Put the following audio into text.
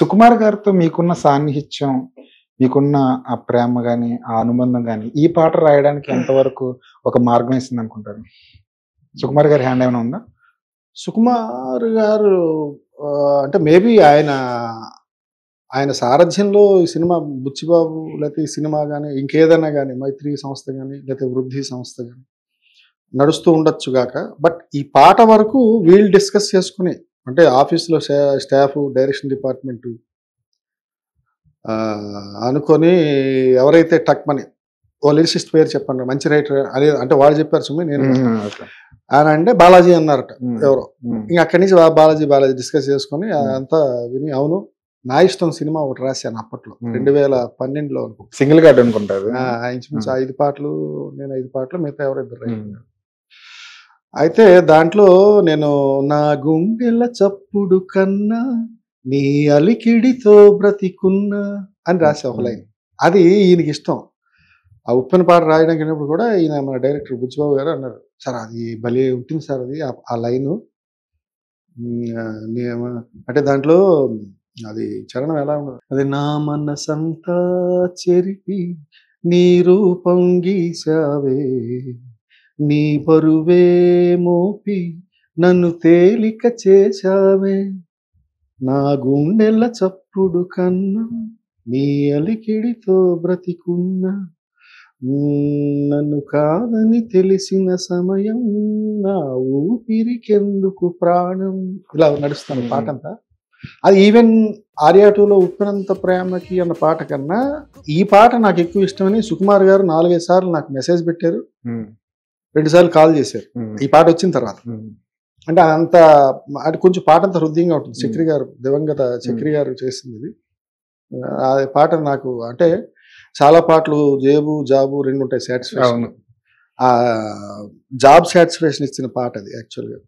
సుకుమార్ గారితో మీకున్న సాన్నిహిత్యం, మీకున్న ఆ ప్రేమ గాని, ఆ అనుబంధం గాని, ఈ పాట రాయడానికి ఎంతవరకు ఒక మార్గం ఇస్తుందనుకుంటారు? సుకుమార్ గారి హ్యాండ్ ఏమైనా ఉందా? సుకుమార్ గారు అంటే మేబీ ఆయన సారథ్యంలో ఈ సినిమా 'బుచ్చిబాబు' లేకపోతే ఈ సినిమా గాని, ఇంకేదైనా గాని 'మైత్రి' సంస్థ గాని, లేకపోతే 'వృద్ధి' సంస్థ గాని నడుస్తూ ఉండొచ్చు గాక. బట్ ఈ పాట వరకు వీళ్ళు డిస్కస్ చేసుకుని, అంటే ఆఫీస్‌లో స్టాఫ్, డైరెక్షన్ డిపార్ట్‌మెంట్ అనుకోని ఎవరైతే టక్‌మని ఓ లిరిసిస్ట్ పేరు చెప్పండి, మంచి రైటర్ అని అంటే వాళ్ళు చెప్పారు సుమి, నేను ఓకే. ఆయన అంటే బాలాజీ అన్నారట ఎవరో. హ్మ్. ఇంక అక్కడి నుంచి బాలాజీ డిస్కస్ చేసుకొని అంతా విని, అవును నా ఇష్టం సినిమా ఒకటి రాశాను అప్పట్లో 2012లో అనుకో. సింగిల్ గార్డ్ అనుకుంటారు. ఇంచుమించు 5 పాటలు, నేను 5 పాటలు, మిగతా ఎవరో ఇద్దరు రాశారు. అయితే దాంట్లో నేను నా గుండెల చప్పుడు కన్నా నీ అలికిడితో బ్రతికున్నా అని రాసా ఒక లైన్. అది ఈయనకి ఇష్టం. ఆ ఉప్పెన పాట రాయడానికి వెళ్ళినప్పుడు కూడా ఈయన మన డైరెక్టర్ బుచ్చిబాబు గారు అన్నారు, సార్ అది భలే ఉంటుంది సార్ అది ఆ లైను. అంటే దాంట్లో అది చరణం ఎలా ఉండదు, అది నా మనసంతా చెరిపి నీ రూపం గీసావే, నీ బరువే మోపి నన్ను తేలిక చేశావే, నా గుండెల చప్పుడు కన్నా నీ అలికిడితో బ్రతికున్నా, నన్ను కాదని తెలిసిన సమయం నా ఊపిరికెందుకు ప్రాణం. ఇలా నడుస్తాను పాట అంతా. అది ఈవెన్ ఆర్యా 2లో ఉప్పెనంత ప్రేమకి అన్న పాట కన్నా ఈ పాట నాకు ఎక్కువ ఇష్టమని సుకుమార్ గారు 4-5 సార్లు నాకు మెసేజ్ పెట్టారు, 2 సార్లు కాల్ చేశారు ఈ పాట వచ్చిన తర్వాత. అంటే అంత అది కొంచెం పాట అంత హృదయంగా ఉంటుంది. చక్రి గారు, దివంగత చక్రి గారు చేసింది ఇది. ఆ పాట నాకు అంటే చాలా పాటలు జేబు జాబు 2 ఉంటాయి సాటిస్ఫాక్షన్. ఆ జాబ్ సాటిస్ఫాక్షన్ ఇచ్చిన పాట అది యాక్చువల్గా.